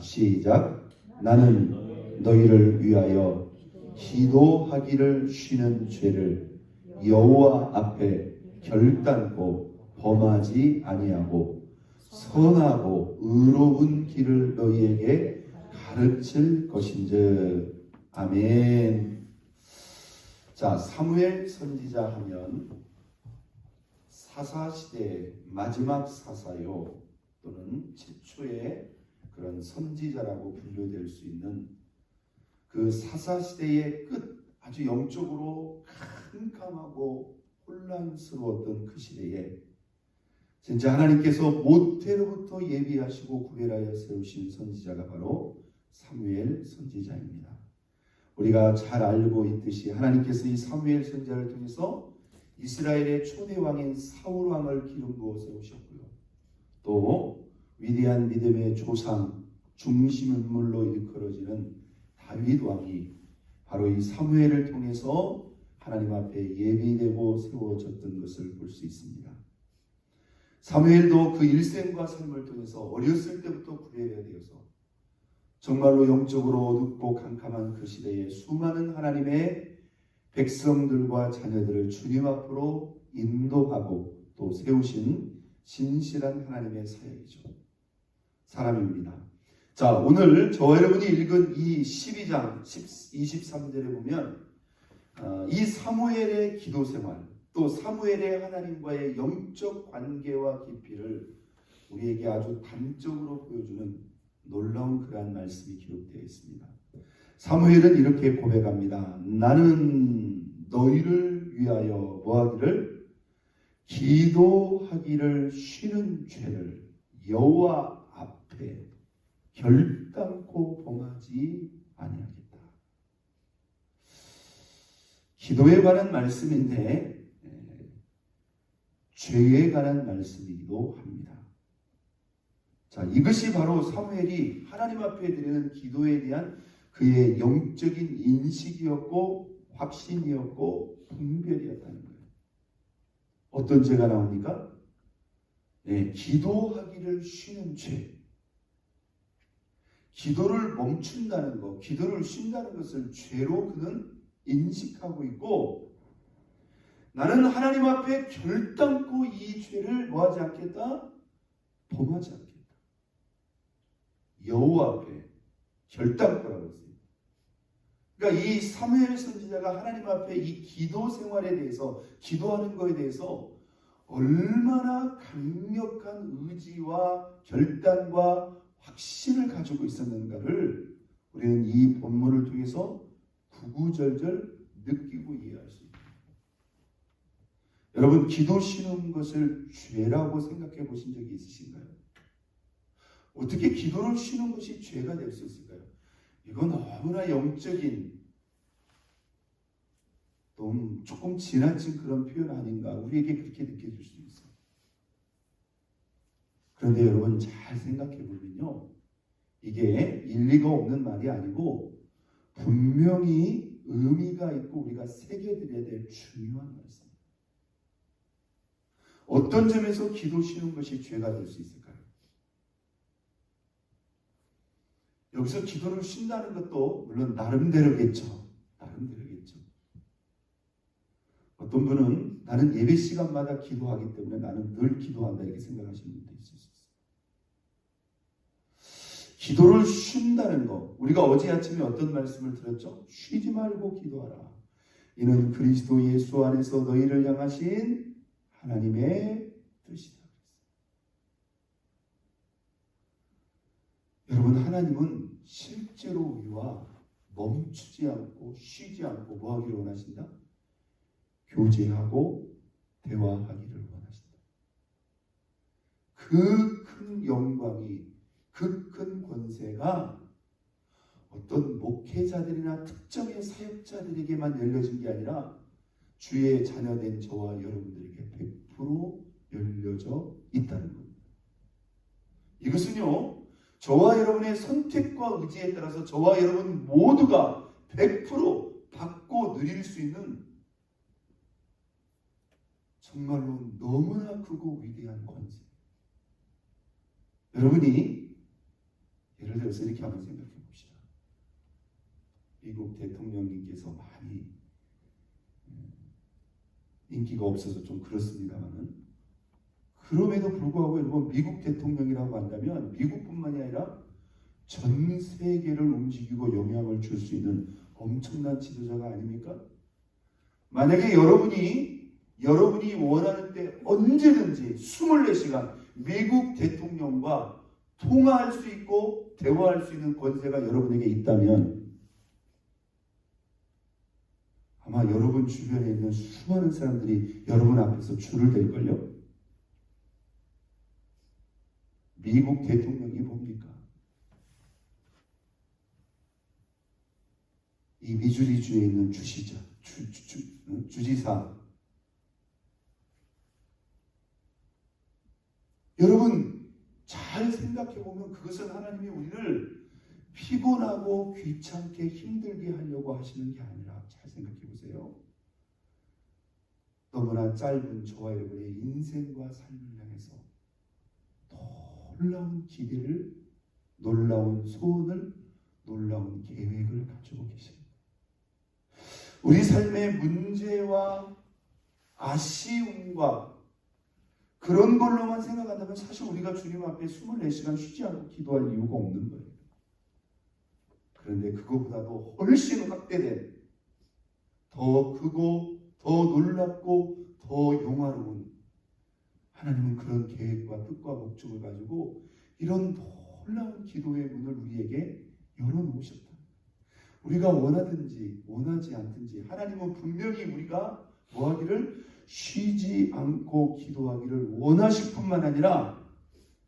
시작. 나는 너희를 위하여 기도하기를 쉬는 죄를 여호와 앞에 결단코 범하지 아니하고 선하고 의로운 길을 너희에게 가르칠 것인즉. 아멘. 자, 사무엘 선지자 하면 사사시대의 마지막 사사요, 또는 최초의 그런 선지자라고 분류될 수 있는 그 사사시대의 끝, 아주 영적으로 캄캄하고 혼란스러웠던 그 시대에 진짜 하나님께서 모태로부터 예비하시고 구별하여 세우신 선지자가 바로 사무엘 선지자입니다. 우리가 잘 알고 있듯이 하나님께서 이 사무엘 선지자를 통해서 이스라엘의 초대 왕인 사울 왕을 기름 부어 세우셨고요. 또 위대한 믿음의 조상, 중심 인물로 일컬어지는 다윗 왕이 바로 이 사무엘을 통해서 하나님 앞에 예비되고 세워졌던 것을 볼 수 있습니다. 사무엘도 그 일생과 삶을 통해서 어렸을 때부터 구별해야 되어서 정말로 영적으로 어둡고 캄캄한 그 시대에 수많은 하나님의 백성들과 자녀들을 주님 앞으로 인도하고 또 세우신 신실한 하나님의 사람입니다. 자, 오늘 저와 여러분이 읽은 이 12장 23절에 보면 이 사무엘의 기도 생활, 또 사무엘의 하나님과의 영적 관계와 깊이를 우리에게 아주 단적으로 보여주는 놀라운 그러한 말씀이 기록되어 있습니다. 사무엘은 이렇게 고백합니다. 나는 너희를 위하여 뭐하기를? 기도하기를 쉬는 죄를 여호와 앞에 결단코 범하지 아니하겠다. 기도에 관한 말씀인데 죄에 관한 말씀이기도 합니다. 자, 이것이 바로 사무엘이 하나님 앞에 드리는 기도에 대한 그의 영적인 인식이었고 확신이었고 분별이었다는 거예요. 어떤 죄가 나옵니까? 네, 기도하기를 쉬는 죄. 기도를 멈춘다는 것, 기도를 쉰다는 것을 죄로 그는 인식하고 있고, 나는 하나님 앞에 결단코 이 죄를 뭐하지 않겠다? 범하지 않겠다. 여호와 앞에 결단코라고 했습니다. 그러니까 이 사무엘 선지자가 하나님 앞에 이 기도 생활에 대해서, 기도하는 것에 대해서 얼마나 강력한 의지와 결단과 확신을 가지고 있었는가를 우리는 이 본문을 통해서 구구절절 느끼고 이해할 수 있습니다. 여러분, 기도 쉬는 것을 죄라고 생각해 보신 적이 있으신가요? 어떻게 기도를 쉬는 것이 죄가 될 수 있을까요? 이건 너무나 영적인, 좀 조금 지나친 그런 표현 아닌가, 우리에게 그렇게 느껴질 수 있어요. 그런데 여러분 잘 생각해 보면요, 이게 일리가 없는 말이 아니고 분명히 의미가 있고 우리가 새겨드려야 될 중요한 말씀입니다. 어떤 점에서 기도 쉬는 것이 죄가 될 수 있을까요? 여기서 기도를 쉰다는 것도 물론 나름대로겠죠. 나름대로겠죠. 어떤 분은 나는 예배 시간마다 기도하기 때문에 나는 늘 기도한다 이렇게 생각하시는 분도 있을 수 있어요. 기도를 쉰다는 것, 우리가 어제 아침에 어떤 말씀을 들었죠? 쉬지 말고 기도하라. 이는 그리스도 예수 안에서 너희를 향하신 하나님의 뜻이다. 여러분, 하나님은 실제로 우리와 멈추지 않고 쉬지 않고 뭐 하기를 원하신다? 교제하고 대화하기를 원하신다. 그 큰 영광이, 그 큰 권세가 어떤 목회자들이나 특정의 사역자들에게만 열려진 게 아니라 주의 자녀된 저와 여러분들에게 100% 열려져 있다는 겁니다. 이것은요, 저와 여러분의 선택과 의지에 따라서 저와 여러분 모두가 100% 받고 누릴 수 있는 정말로 너무나 크고 위대한 권세. 여러분이 예를 들어서 이렇게 한번 생각해 봅시다. 미국 대통령님께서 많이 인기가 없어서 좀 그렇습니다만은, 그럼에도 불구하고 여러분, 미국 대통령이라고 한다면 미국뿐만이 아니라 전 세계를 움직이고 영향을 줄 수 있는 엄청난 지도자가 아닙니까? 만약에 여러분이 원하는 때 언제든지 24시간 미국 대통령과 통화할 수 있고 대화할 수 있는 권세가 여러분에게 있다면, 아마 여러분 주변에 있는 수많은 사람들이 여러분 앞에서 줄을 댈걸요. 미국 대통령이 뭡니까? 이 미주리주에 있는 주지사. 여러분 잘 생각해 보면 그것은 하나님이 우리를 피곤하고 귀찮게 힘들게 하려고 하시는 게 아니라, 잘 생각해 보세요. 너무나 짧은 저와 여러분의 인생과 삶을 향해서 놀라운 기대를, 놀라운 소원을, 놀라운 계획을 가지고 계십니다. 우리 삶의 문제와 아쉬움과 그런 걸로만 생각한다면 사실 우리가 주님 앞에 24시간 쉬지 않고 기도할 이유가 없는 거예요. 그런데 그거보다도 훨씬 확대된, 더 크고 더 놀랍고 더 영화로운 하나님은 그런 계획과 뜻과 목적을 가지고 이런 놀라운 기도의 문을 우리에게 열어놓으셨다. 우리가 원하든지 원하지 않든지 하나님은 분명히 우리가 뭐하기를, 쉬지 않고 기도하기를 원하실 뿐만 아니라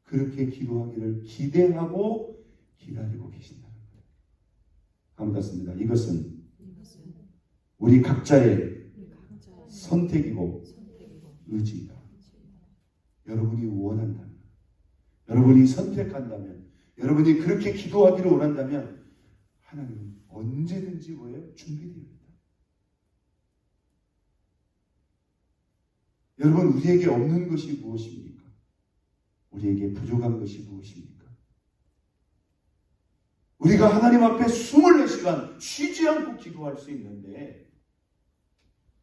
그렇게 기도하기를 기대하고 기다리고 계신다는 거예요. 한번 더 씁니다. 이것은 우리 각자의 선택이고 의지이다. 여러분이 원한다면, 여러분이 선택한다면, 여러분이 그렇게 기도하기를 원한다면 하나님은 언제든지 뭐예요? 준비되어 있다. 여러분, 우리에게 없는 것이 무엇입니까? 우리에게 부족한 것이 무엇입니까? 우리가 하나님 앞에 24시간 쉬지 않고 기도할 수 있는데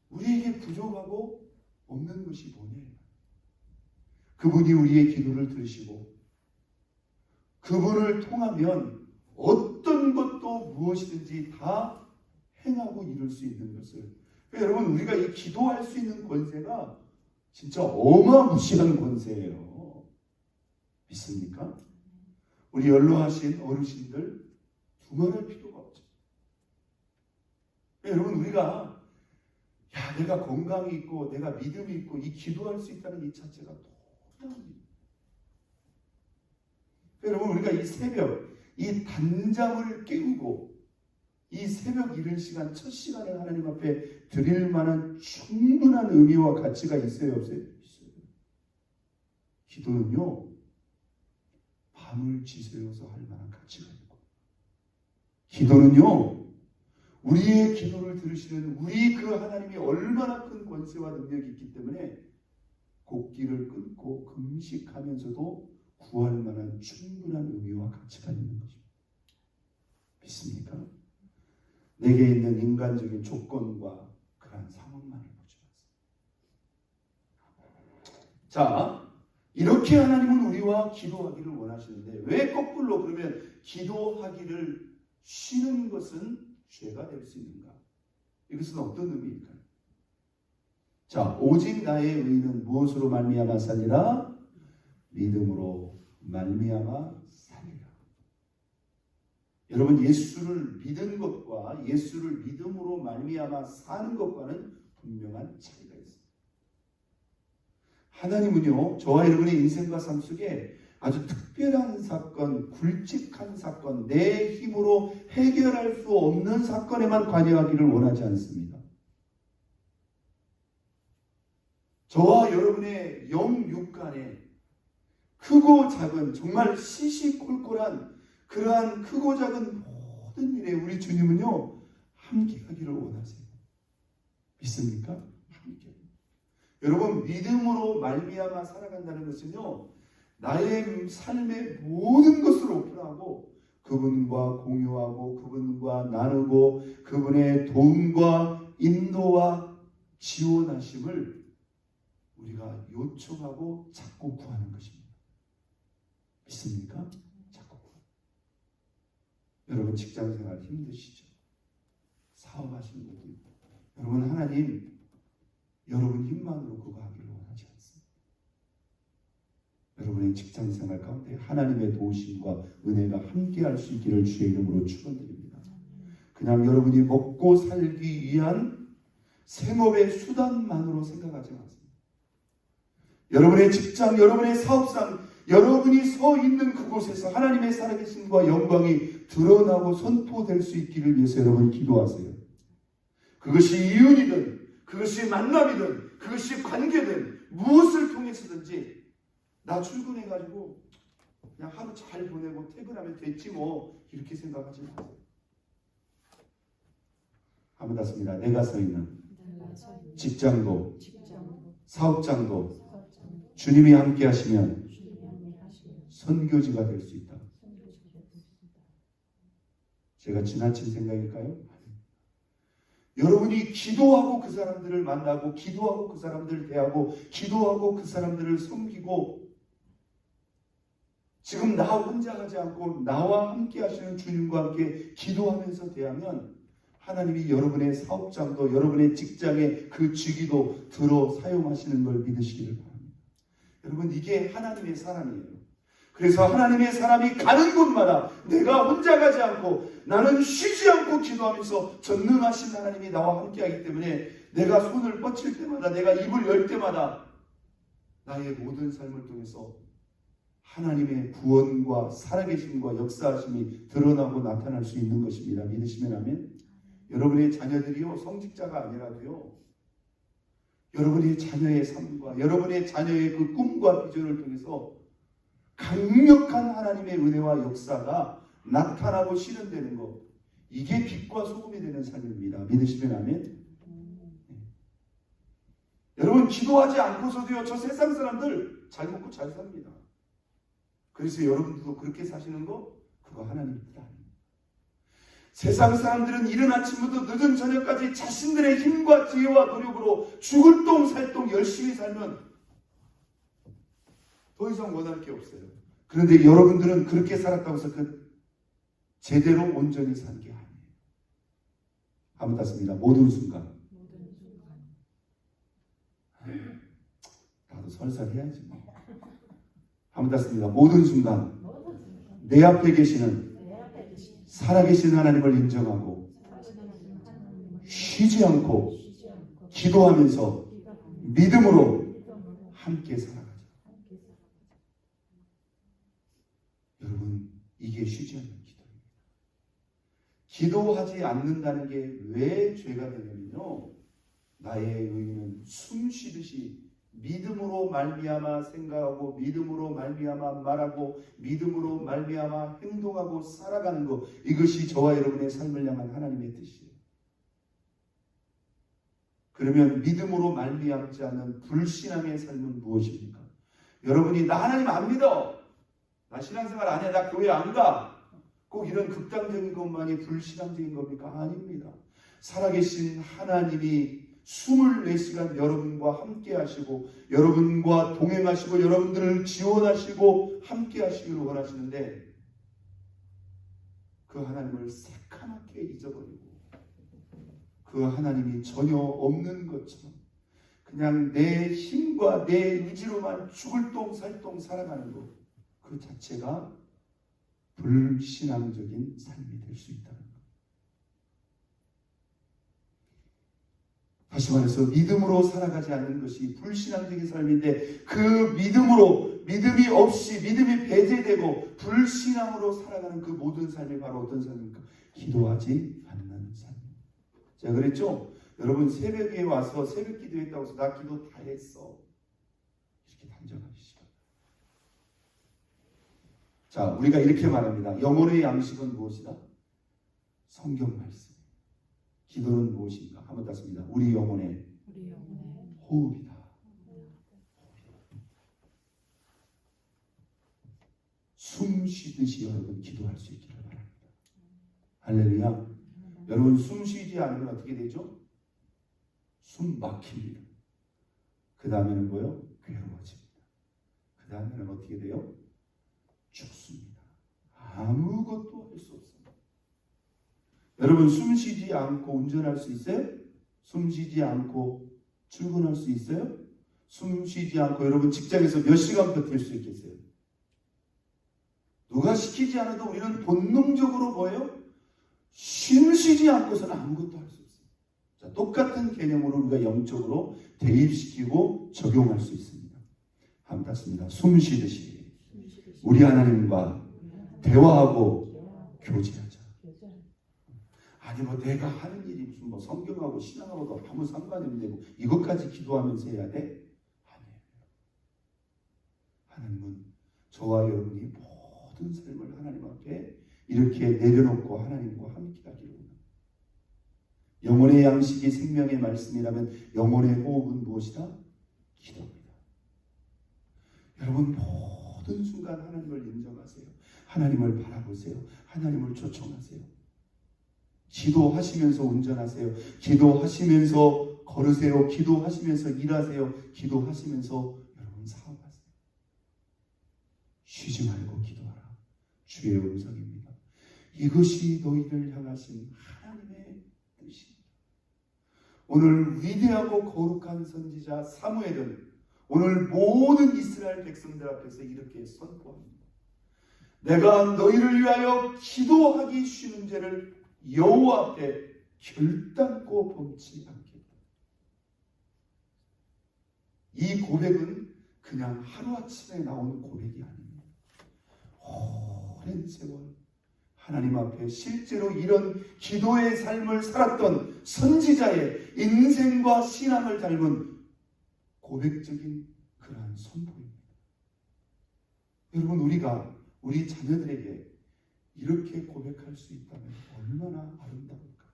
우리에게 부족하고 없는 것이 뭐냐? 그분이 우리의 기도를 들으시고 그분을 통하면 어떤 것도 무엇이든지 다 행하고 이룰 수 있는 것을. 그러니까 여러분, 우리가 이 기도할 수 있는 권세가 진짜 어마무시한 권세예요. 믿습니까? 우리 연로하신 어르신들 두말할 필요가 없죠. 그러니까 여러분, 우리가 내가 건강이 있고 내가 믿음이 있고 이 기도할 수 있다는 이 자체가 놀라운 일. 여러분, 우리가 이 새벽 이 단잠을 깨우고 이 새벽 이른 시간, 첫 시간을 하나님 앞에 드릴 만한 충분한 의미와 가치가 있어요, 없어요? 있어요. 기도는요, 밤을 지새워서 할 만한 가치가 있고, 기도는요, 우리의 기도를 들으시는 우리 그 하나님이 얼마나 큰 권세와 능력이 있기 때문에 곡기를 끊고 금식하면서도 구할 만한 충분한 의미와 가치가 있는 것입니다. 믿습니까? 내게 있는 인간적인 조건과 그러한 상황만을 보지 마세요. 자, 이렇게 하나님은 우리와 기도하기를 원하시는데 왜 거꾸로 그러면 기도하기를 쉬는 것은 죄가 될 수 있는가? 이것은 어떤 의미일까요? 자, 오직 나의 의는 무엇으로 말미암아 살리라? 믿음으로 말미암아 살리라. 여러분, 예수를 믿은 것과 예수를 믿음으로 말미암아 사는 것과는 분명한 차이가 있습니다. 하나님은요, 저와 여러분의 인생과 삶 속에 아주 특별한 사건, 굵직한 사건, 내 힘으로 해결할 수 없는 사건에만 관여하기를 원하지 않습니다. 저와 여러분의 영육간에 크고 작은, 정말 시시콜콜한 그러한 크고 작은 모든 일에 우리 주님은요, 함께하기를 원하세요. 믿습니까? 함께. 여러분, 믿음으로 말미암아 살아간다는 것은요, 나의 삶의 모든 것을 오픈하고 그분과 공유하고 그분과 나누고 그분의 도움과 인도와 지원하심을 우리가 요청하고 자꾸 구하는 것입니다. 믿습니까? 자꾸 구하는. 여러분 직장생활 힘드시죠? 사업하시는 것도 있고. 여러분 하나님 여러분 힘만으로 그거 하기를 원하지 않습니다. 여러분의 직장생활 가운데 하나님의 도우심과 은혜가 함께할 수 있기를 주의 이름으로 축원드립니다. 그냥 여러분이 먹고 살기 위한 생업의 수단만으로 생각하지 마세요. 여러분의 직장, 여러분의 사업상, 여러분이 서 있는 그곳에서 하나님의 살아계심과 영광이 드러나고 선포될 수 있기를 위해서 여러분 기도하세요. 그것이 이윤이든 그것이 만남이든 그것이 관계든 무엇을 통해서든지 나 출근해가지고 그냥 하루 잘 보내고 퇴근하면 됐지 뭐 이렇게 생각하지 마세요. 한번 닿습니다. 내가 서 있는 직장도 사업장도 주님이 함께 하시면 선교지가 될 수 있다. 제가 지나친 생각일까요? 여러분이 기도하고 그 사람들을 만나고 기도하고 그 사람들을 대하고 기도하고 그 사람들을 섬기고 지금 나 혼자 하지 않고 나와 함께 하시는 주님과 함께 기도하면서 대하면 하나님이 여러분의 사업장도 여러분의 직장의 그 직위도 들어 사용하시는 걸 믿으시기를 바랍니다. 여러분 이게 하나님의 사람이에요. 그래서 하나님의 사람이 가는 곳마다 내가 혼자 가지 않고 나는 쉬지 않고 기도하면서 전능하신 하나님이 나와 함께하기 때문에 내가 손을 뻗칠 때마다 내가 입을 열 때마다 나의 모든 삶을 통해서 하나님의 구원과 살아계심과 역사하심이 드러나고 나타날 수 있는 것입니다. 믿으시면 아멘. 여러분의 자녀들이요 성직자가 아니라도요 여러분의 자녀의 삶과 여러분의 자녀의 그 꿈과 비전을 통해서 강력한 하나님의 은혜와 역사가 나타나고 실현되는 것, 이게 빛과 소금이 되는 삶입니다. 믿으시면 아멘. 여러분 기도하지 않고서도요 저 세상 사람들 잘 먹고 잘 삽니다. 그래서 여러분들도 그렇게 사시는 거 그거 하나님 뜻 아닙니다. 세상 사람들은 이른 아침부터 늦은 저녁까지 자신들의 힘과 지혜와 노력으로 죽을 똥 살 똥 열심히 살면 더 이상 원할 게 없어요. 그런데 여러분들은 그렇게 살았다고 해서 그 제대로 온전히 산 게 아니에요. 한번 닿습니다. 모든 순간. 나도 설살 해야지 뭐. 한번 닿습니다. 모든 순간 내 앞에 계시는 살아계신 하나님을 인정하고 쉬지 않고 기도하면서 믿음으로 함께 살아가죠. 여러분 이게 쉬지 않는 기도입니다. 기도하지 않는다는 게 왜 죄가 되냐면요 나의 의는 숨 쉬듯이 믿음으로 말미암아 생각하고 믿음으로 말미암아 말하고 믿음으로 말미암아 행동하고 살아가는 것, 이것이 저와 여러분의 삶을 향한 하나님의 뜻이에요. 그러면 믿음으로 말미암지 않는 불신앙의 삶은 무엇입니까? 여러분이 나 하나님 안 믿어, 나 신앙생활 안 해, 나 교회 안 가, 꼭 이런 극단적인 것만이 불신앙적인 겁니까? 아닙니다. 살아계신 하나님이 24시간 여러분과 함께 하시고 여러분과 동행하시고 여러분들을 지원하시고 함께 하시기를 원하시는데 그 하나님을 새카맣게 잊어버리고 그 하나님이 전혀 없는 것처럼 그냥 내 힘과 내 의지로만 죽을 똥 살 똥 살아가는 것, 그 자체가 불신앙적인 삶이 될 수 있다는 것. 다시 말해서 믿음으로 살아가지 않는 것이 불신앙적인 삶인데 그 믿음이 없이 믿음이 배제되고 불신앙으로 살아가는 그 모든 삶이 바로 어떤 삶입니까? 기도하지 않는 삶입니다. 제가 그랬죠? 여러분 새벽에 와서 새벽 기도했다고 해서 나 기도 다 했어 이렇게 단정하시죠. 자, 우리가 이렇게 말합니다. 영혼의 양식은 무엇이다? 성경 말씀. 기도는 무엇인가? 한번 땄습니다. 우리 영혼의 호흡이다. 숨 쉬듯이 여러분 기도할 수 있기를 바랍니다. 할렐루야. 여러분 숨 쉬지 않으면 어떻게 되죠? 숨 막힙니다. 그 다음에는 뭐요? 괴로워집니다. 그 다음에는 어떻게 돼요? 죽습니다. 아무것도 할 수 없습니다. 여러분 숨 쉬지 않고 운전할 수 있어요? 숨 쉬지 않고 출근할 수 있어요? 숨 쉬지 않고 여러분 직장에서 몇 시간 버틸 수 있겠어요? 누가 시키지 않아도 우리는 본능적으로 뭐예요? 숨 쉬지 않고서는 아무것도 할 수 없어요. 자, 똑같은 개념으로 우리가 영적으로 대입시키고 적용할 수 있습니다. 한번 땄습니다. 숨 쉬듯이 우리 하나님과 대화하고 교제하자. 아니 뭐 내가 하는 일이 무슨 뭐 성경하고 신앙하고도 아무 상관이 없는데 이것까지 기도하면서 해야 돼? 아니에요. 하나님은 저와 여러분이 모든 삶을 하나님 앞에 이렇게 내려놓고 하나님과 함께 하기를 원합니다. 영혼의 양식이 생명의 말씀이라면 영혼의 호흡은 무엇이다? 기도입니다. 여러분 모든 순간 하나님을 인정하세요. 하나님을 바라보세요. 하나님을 초청하세요. 기도하시면서 운전하세요. 기도하시면서 걸으세요. 기도하시면서 일하세요. 기도하시면서 여러분 사업하세요. 쉬지 말고 기도하라. 주의 음성입니다. 이것이 너희를 향하신 하나님의 뜻입니다. 오늘 위대하고 거룩한 선지자 사무엘은 오늘 모든 이스라엘 백성들 앞에서 이렇게 선포합니다. 내가 너희를 위하여 기도하기 쉬운 죄를 여호와 앞에 결단코 범치 않겠다. 이 고백은 그냥 하루아침에 나온 고백이 아닙니다. 오랜 세월 하나님 앞에 실제로 이런 기도의 삶을 살았던 선지자의 인생과 신앙을 닮은 고백적인 그러한 선포입니다. 여러분 우리가 우리 자녀들에게 이렇게 고백할 수 있다면 얼마나 아름다울까?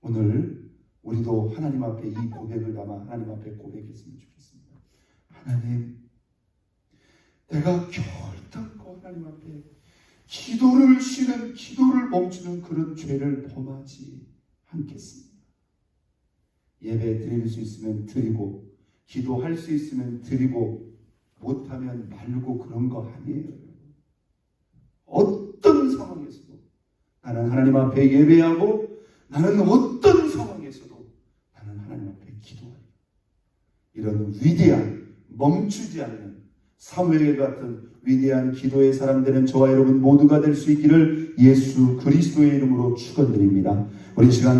오늘 우리도 하나님 앞에 이 고백을 담아 하나님 앞에 고백했으면 좋겠습니다. 하나님, 내가 결단코 하나님 앞에 기도를 쉬는, 기도를 멈추는 그런 죄를 범하지 않겠습니다. 예배 드릴 수 있으면 드리고, 기도할 수 있으면 드리고, 못하면 말고 그런 거 아니에요. 어떤 상황에서도 나는 하나님 앞에 예배하고 나는 어떤 상황에서도 나는 하나님 앞에 기도하리. 이런 위대한 멈추지 않는 사무엘 같은 위대한 기도의 사람 되는 저와 여러분 모두가 될 수 있기를 예수 그리스도의 이름으로 축원드립니다. 우리 시간